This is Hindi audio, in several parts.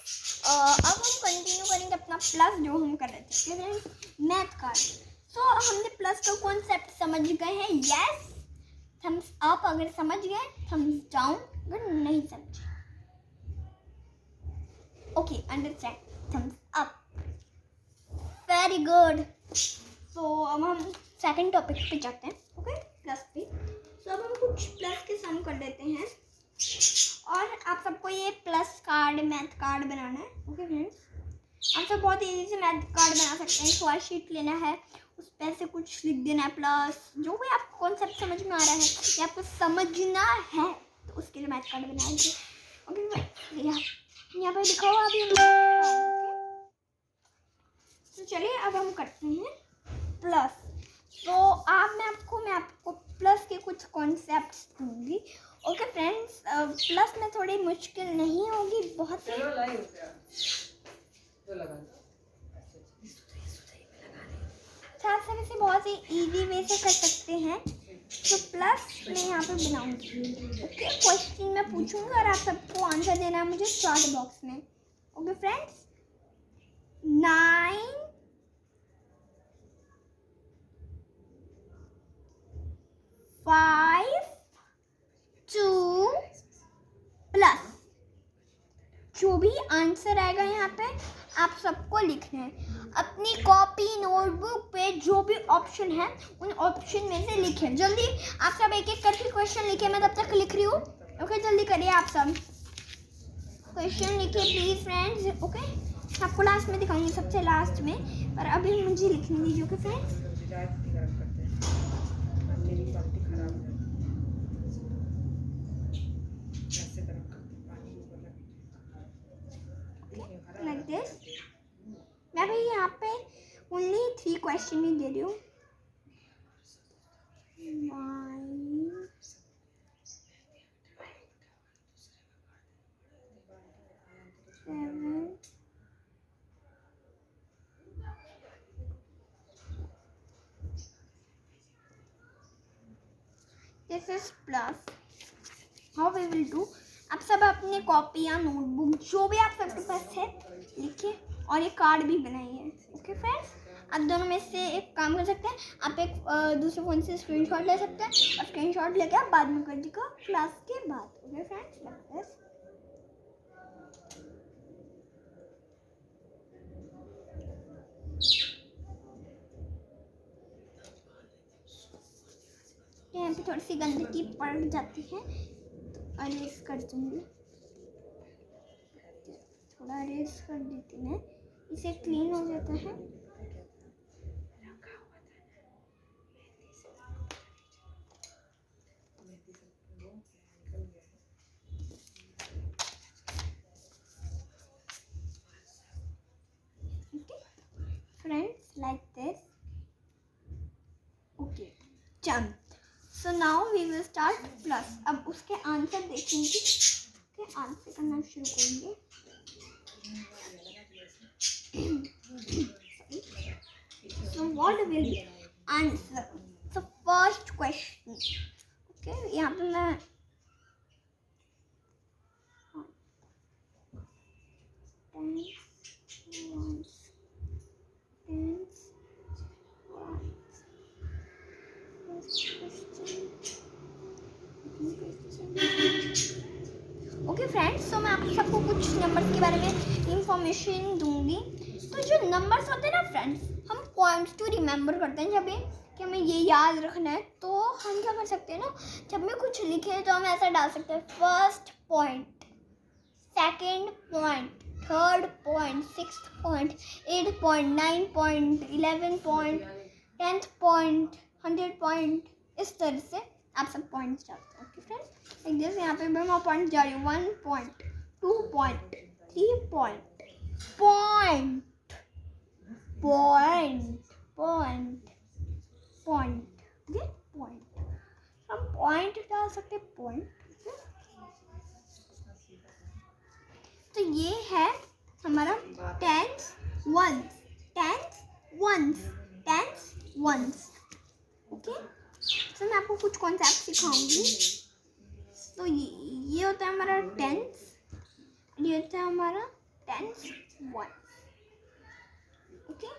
अब हम कंटिन्यू करेंगे अपना प्लस जो हम कर रहे थे फ्रेंड्स, मैथ का। तो हमने प्लस का कॉन्सेप्ट समझ गए हैं, यस। थम्स अप अगर समझ गए, थम्स डाउन अगर नहीं समझे। Okay, understand, thumbs up, very good. तो अब हम सेकंड टॉपिक पे जाते हैं, ओके, प्लस पे। तो अब हम कुछ प्लस के सम कर लेते हैं, और आप सबको ये प्लस कार्ड, मैथ कार्ड बनाना है, ओके फ्रेंड्स। आप सब बहुत इजी से मैथ कार्ड बना सकते हैं। सॉरी शीट लेना है, उस पर से कुछ लिख देना है, प्लस जो भी आपको कॉन्सेप्ट समझ में आ रहा है या आपको समझना है तो उसके लिए मैथ कार्ड बना लीजिए, ओके। यहाँ पर लिखा हुआ अभी, तो चलिए अब हम करते हैं प्लस। तो मैं आपको प्लस के कुछ कॉन्सेप्ट्स दूंगी, ओके फ्रेंड्स। प्लस में थोड़ी मुश्किल नहीं होगी, बहुत साथ से बहुत ही इजी वे से कर सकते हैं। तो प्लस मैं यहाँ पे बनाऊंगी, ओके। क्वेश्चन मैं पूछूंगा और आप सबको आंसर देना है मुझे चैट बॉक्स में, ओके फ्रेंड्स। 9 5 2 प्लस, जो भी आंसर आएगा यहाँ पे आप सबको लिखना है। अपनी कॉपी नोटबुक पे जो भी ऑप्शन है उन ऑप्शन में से लिखें। जल्दी आप सब एक एक करके क्वेश्चन लिखे, मैं तब तक लिख रही हूँ, ओके। जल्दी करिए आप सब, क्वेश्चन लिखिए प्लीज फ्रेंड्स, ओके। आपको लास्ट में दिखाऊंगी, सबसे लास्ट में, पर अभी मुझे लिखने दीजिए, ओके फ्रेंड्स। Like this. मैं भी यहाँ पे ओनली 3 क्वेश्चन ही दे रही हूँ। 9 7 this is plus. How we will do, आप सब अपने कॉपी या नोटबुक जो भी आप सबके पास है लिखिए, और ये कार्ड भी बनाइए, ओके फ्रेंड्स। आप दोनों में से एक काम कर सकते हैं, आप एक दूसरे फ़ोन से स्क्रीनशॉट ले सकते हैं, और स्क्रीनशॉट लेके आप बाद में कर दीजिएगा क्लास के बाद, ओके फ्रेंड्स। यहाँ पे थोड़ी सी गंदगी पड़ जाती है तो अरेज कर दूँगी, थोड़ा अरेज कर देती मैं, इसे क्लीन हो जाता है। Friends, like this, okay, jump. So now we will start plus. अब उसके आंसर देखेंगे, के आंसर करना शुरू करेंगे। So what will be answer? So first question, okay, यहाँ पे मैं ओके फ्रेंड्स, तो मैं आप सबको कुछ नंबर्स के बारे में इंफॉर्मेशन दूंगी। तो जो नंबर्स होते हैं ना फ्रेंड्स, हम पॉइंट्स टू रिमेंबर करते हैं जब कि हमें ये याद रखना है, तो हम क्या कर सकते हैं ना, जब मैं कुछ लिखे तो हम ऐसा डाल सकते हैं, first point, second point, third point, sixth point, 8 point, 9 point, 11 point, 10th point, 100 point, इस तरह से आप सब पॉइंट्स डालते हैं, ओके फ्रेंड्स। एक जैसे यहाँ पे मैं पॉइंट जा रही हूँ, 1 point, 2 point, 3 point, point, point, point, point, okay, point, हम पॉइंट डाल सकते हैं, पॉइंट। तो ये है हमारा tens ones, tens ones, tens ones, okay. तो मैं आपको कुछ कॉन्सेप्ट सिखाऊंगी। तो ये होता है हमारा टेंस, ये होता है हमारा टेंस वन, ओके।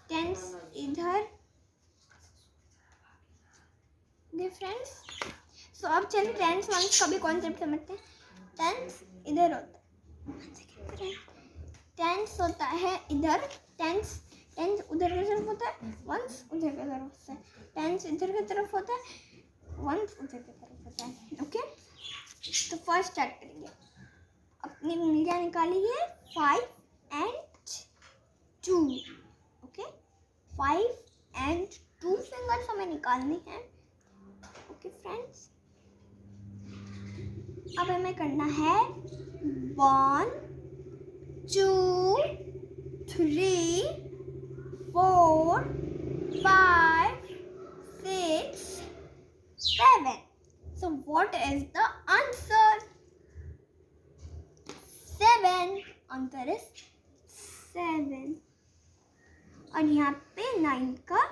टेंस इधर, ओके फ्रेंड्स। सो अब चलिए टेंस वंस का भी कॉन्सेप्ट समझते हैं। टेंस इधर होता है, टेंस होता है इधर, टेंस टेंस उधर की तरफ होता है, वंस उधर की तरफ होता है, टेंस इधर की तरफ होता है, वंस उधर की तरफ होता है, ओके। तो फर्स्ट स्टार्ट करेंगे। अपनी उंगलियां निकालिए 5 and 2, ओके। 5 and 2 फिंगर्स हमें निकालनी है, ओके फ्रेंड्स। अब हमें करना है 1 2 3 4 5 6 7. So what is the answer? 7. Answer is 7. और यहाँ पे 9 का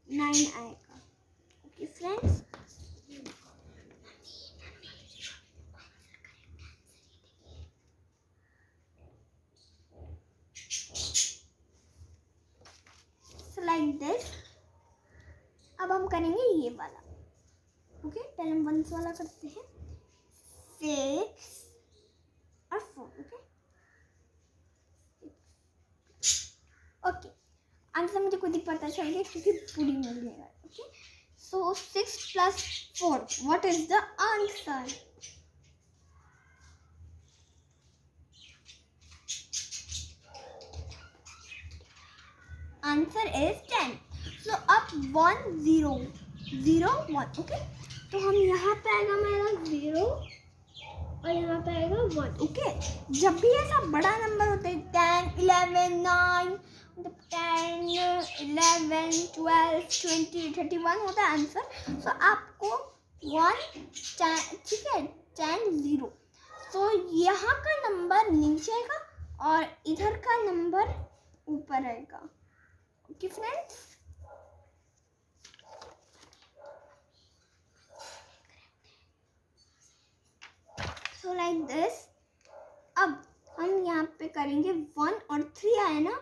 9 आएगा, ओके फ्रेंड्स। Like this. अब हम करेंगे ये वाला, ओके। पहले हम वंस वाला करते हैं, 6 और 4, ओके। आंसर मुझे खुद ही पता चल गया क्योंकि पूरी मिल गई, okay. So 6 plus 4, what is the answer? Answer is 10. सो अब 1 0 0 1, ओके। तो हम यहाँ पे आएगा मेरा 0 और यहाँ पे आएगा 1, ओके। जब भी ऐसा बड़ा नंबर होता है 10 11 9 10 11 12 20 31 होता है आंसर। सो आपको 1 ठीक है 10 0, तो यहाँ का नंबर नीचे आएगा और इधर का नंबर ऊपर आएगा, okay friends. So like this. अब हम यहाँ पे करेंगे 1 और 3 आया ना,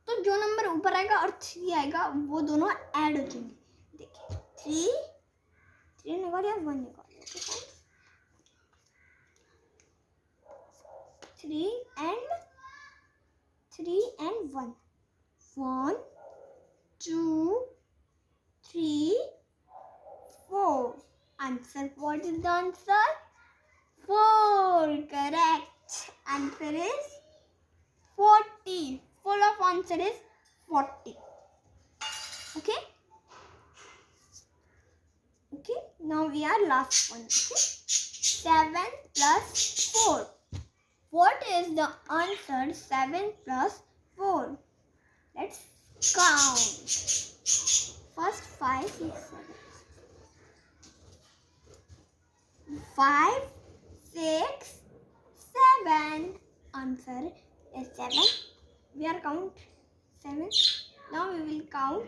तो जो नंबर ऊपर आएगा और 3 आएगा वो दोनों ऐड हो जाएंगे। देखिए 3 निकालिए, 1 निकालिए, okay friends. 3 and 1, 1 2 3 4. Answer, what is the answer? 4. Correct. Answer is 40. Full of answer is 40. Okay. Okay. Now we are last one. Okay. 7 plus 4. What is the answer? 7 plus 4. Let's count. First 5 6 7. 5 6 7. Answer is 7. We are count 7. Now we will count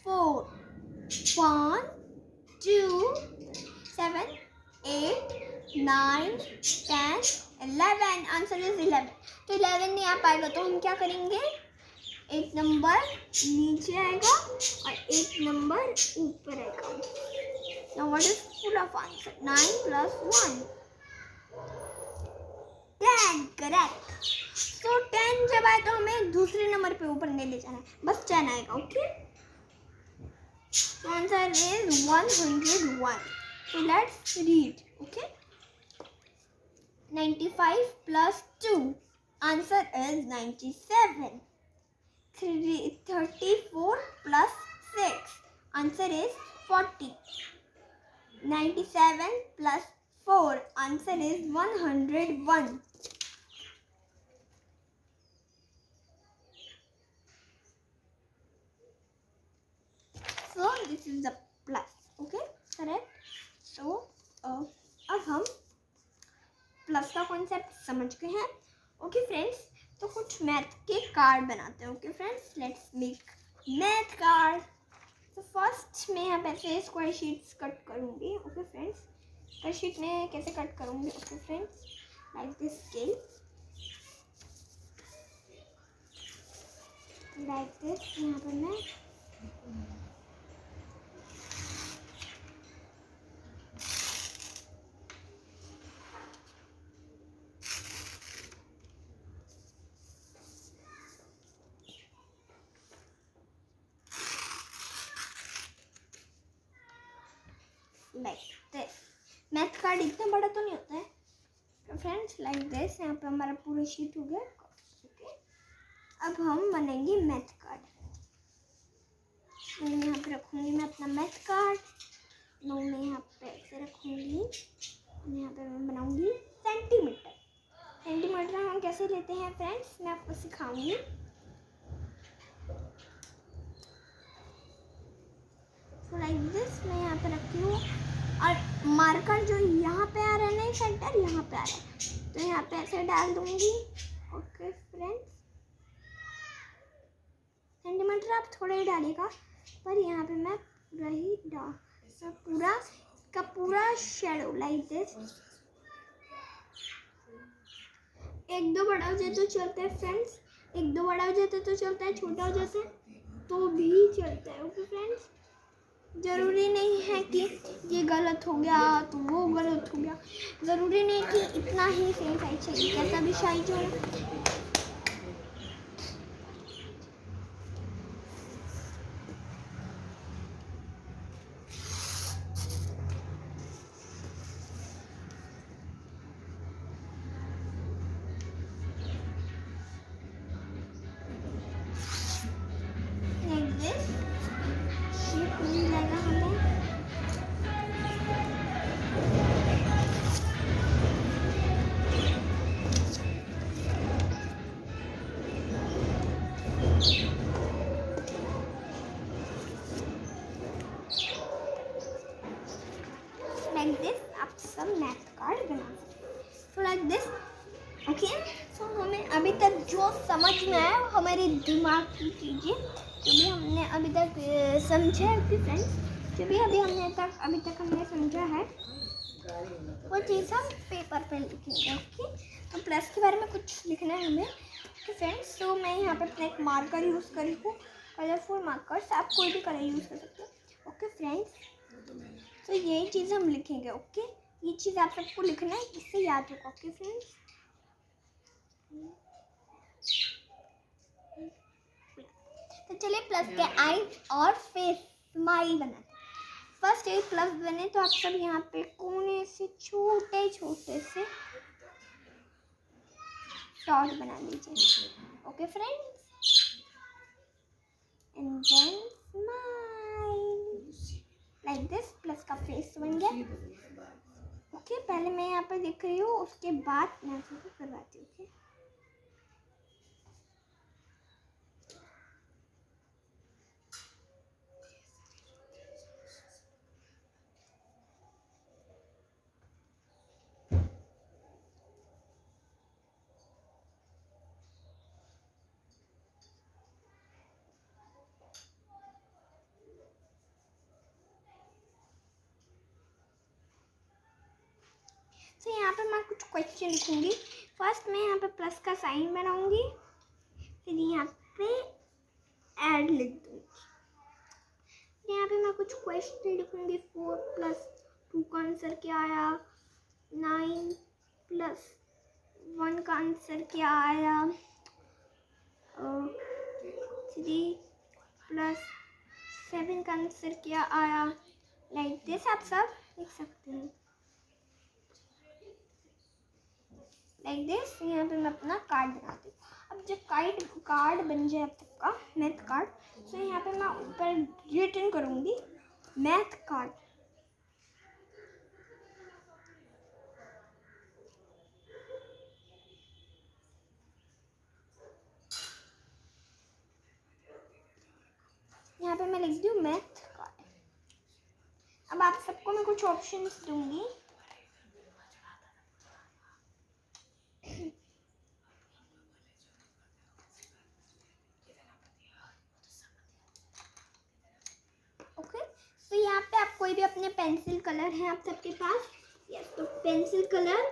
4. 1 2 7 8 9 10 11. Answer is 11. तो 11 नहीं आ पाएगा तो हम क्या करेंगे, एक नंबर नीचे आएगा और एक नंबर ऊपर आएगा। Now what is full of answer? 9 plus 1 10. Correct. So 10 जब आए तो हमें दूसरे नंबर पे ऊपर नहीं ले जाना है, बस 10 आएगा, okay. So answer is 101. So let's read, okay. 95 plus 2. Answer is 97. 34 plus 6. Answer is 40. 97 plus 4. Answer is 101. So this is the plus, okay, correct. So अब हम प्लस का कॉन्सेप्ट समझ गए हैं, ओके फ्रेंड्स। तो कुछ मैथ के कार्ड बनाते हैं, okay friends. Let's make math card. तो फर्स्ट मैं यहाँ पे ऐसे स्क्वायर शीट्स कट करूँगी, ओके फ्रेंड्स। स्क्वायर शीट में कैसे कट करूँगी, okay friends. Like this scale, like this. यहाँ पर मैं लाइक दिस। मैथ कार्ड इतना बड़ा तो नहीं होता है तो फ्रेंड्स, लाइक दिस। यहाँ पे हमारा पूरा शीट हो गया। ओके, अब हम बनाएंगे मैथ कार्ड। तो यहाँ पे रखूँगी मैं अपना मैथ कार्ड। नो, मैं यहाँ पे ऐसे रखूँगी। यहाँ पे मैं बनाऊँगी सेंटीमीटर। सेंटीमीटर हम कैसे लेते हैं फ्रेंड्स, मैं आपको सिखाऊंगी। तो लाइक दिस मैं यहाँ पे रखती हूँ और मार्कर जो यहाँ पे आ रहा है ना, सेंटर यहाँ पे आ रहा है, तो यहाँ पे ऐसे डाल दूँगी। ओके फ्रेंड्स, सेंटीमीटर आप थोड़ा ही डालिएगा, पर यहाँ पे मैं पूरा ही पूरा शेडो लाइक दिस। एक दो बड़ा हो जाए तो चलता है फ्रेंड्स, एक दो बड़ा हो जाता तो चलता है, छोटा हो जाता है तो भी चलता है। ओके फ्रेंड्स, ज़रूरी नहीं है कि ये गलत हो गया तो वो गलत हो गया, ज़रूरी नहीं कि इतना ही सेम साइज चाहिए, कैसा भी साइज हो। लाइक दिस आप सब मैथ कार्ड बना सकते हैं। तो लाइक दिस। ओके, सो हमें अभी तक जो समझ में आया हमारे दिमाग की चीज़ें, जो भी हमने अभी तक समझा है फ्रेंड्स, जो भी अभी तक हमने समझा है वो चीज़ हम पेपर पे लिखेंगे। ओके, तो प्लस के बारे में कुछ लिखना है हमें। ओके फ्रेंड्स, तो मैं यहाँ पे अपना एक मार्कर यूज़ करी हूँ, कलरफुल मार्कर्स, आप कोई भी कलर यूज़ कर सकते हो। ओके फ्रेंड्स, तो यही चीज़ हम लिखेंगे। ओके, ये चीज़ आप सबको लिखना है, इससे याद होगा। ओके फ्रेंड्स, तो चलिए प्लस के आईज और फेस स्माइल बनाते हैं। फर्स्ट एक प्लस बने तो आप सब यहाँ पे कोने से छोटे छोटे से डॉट बना लीजिए। Okay friends, and then smile like this. Plus का फेस बन गया। ओके, पहले मैं यहाँ पर लिख रही हूँ, उसके बाद मैं आपको करवाती हूँ। ओके, तो यहाँ पे मैं कुछ क्वेश्चन लिखूंगी। फर्स्ट मैं यहाँ पे प्लस का साइन बनाऊंगी, फिर यहाँ पे ऐड लिख दूंगी। यहाँ पे मैं कुछ क्वेश्चन लिखूंगी। 4 + 2 का आंसर क्या आया, 9 + 1 का आंसर क्या आया, 3 + 7 का आंसर क्या आया। लाइक दिस आप सब लिख सकते हैं। Like this. यहाँ पे मैं अपना कार्ड बनाती हूँ। अब जब कार्ड बन जाए आप सबका मैथ कार्ड, तो यहाँ पे मैं ऊपर रिटन करूँगी मैथ कार्ड। यहाँ पे मैं लिख दी हूँ मैथ कार्ड। अब आप सबको मैं कुछ ऑप्शंस दूंगी। ओके, तो यहाँ पे आप कोई भी अपने पेंसिल कलर हैं आप सबके पास, यस, तो पेंसिल कलर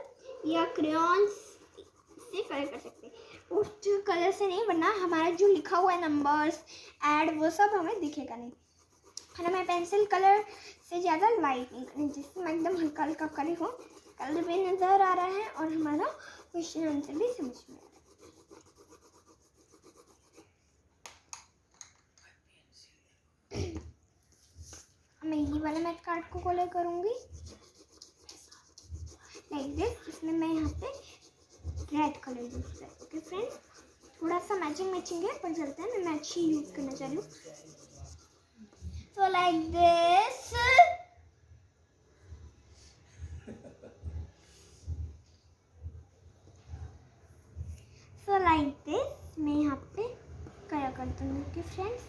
या क्रेयॉन्स से कलर कर सकते हैं, उस कलर से नहीं, वरना हमारा जो लिखा हुआ है नंबर्स ऐड वो सब हमें दिखेगा नहीं। और हमें पेंसिल कलर से ज़्यादा लाइट नहीं करनी, जिससे मैं एकदम हल्का हल्का कलर हो, कलर भी नज़र आ रहा है और हमारा क्वेश्चन आंसर भी समझ में आ रहा है। मैं ये वाला मैथ कार्ड को कलर करूँगी लाइक दिस, इसमें मैं यहाँ पे रेड कलर यूज कर। ओके फ्रेंड्स, थोड़ा सा मैचिंग है पर चलता है, मैं मैच ही यूज करना चाह रही हूँ। सो लाइक दिस, मैं यहाँ पे कलर कर दूँगी। Okay friends,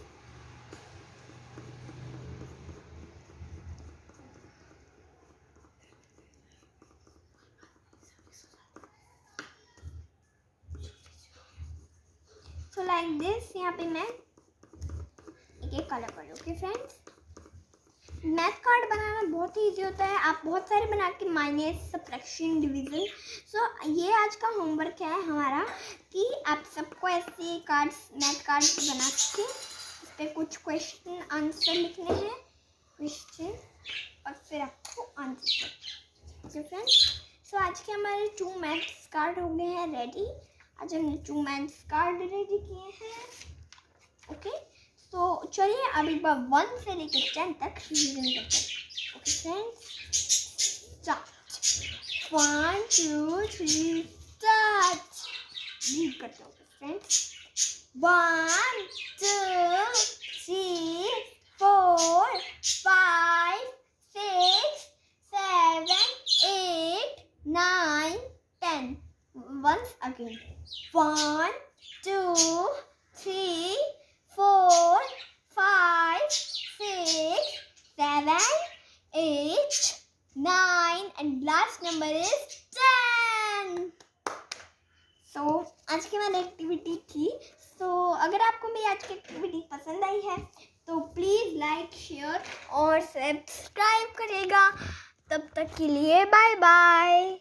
so like this, यहाँ पे मैं एक कलर कर लूँ। ओके फ्रेंड्स, मैथ कार्ड बनाना बहुत ही ईजी होता है, आप बहुत सारे बना के माइनस, सब्ट्रैक्शन, डिवीजन। सो ये आज का होमवर्क है हमारा कि आप सबको ऐसे कार्ड्स, मैथ कार्ड्स बना के इस पर कुछ क्वेश्चन आंसर लिखने हैं, क्वेश्चन, और फिर आपको आंसर। ओके फ्रेंड्स, सो आज के हमारे 2 मैथ्स कार्ड हो गए हैं रेडी। आज हमने 2 मैथ्स कार्ड रेडी किए हैं। ओके, तो चलिए अब एक बार 1 से लेकर 10 तक रिवीजन करते हैं। Okay friends, start. 1 2 3 start. Read करते हैं friends. 1 2 3 4 5 6 7 8 9 10। Once again, 1 2 3 4 5 6 7 8 9 and last number is 10. So आज की हमारी एक्टिविटी थी। तो अगर आपको मेरी आज की एक्टिविटी पसंद आई है तो प्लीज़ लाइक, शेयर और सब्सक्राइब करेगा। तब तक के लिए बाय बाय।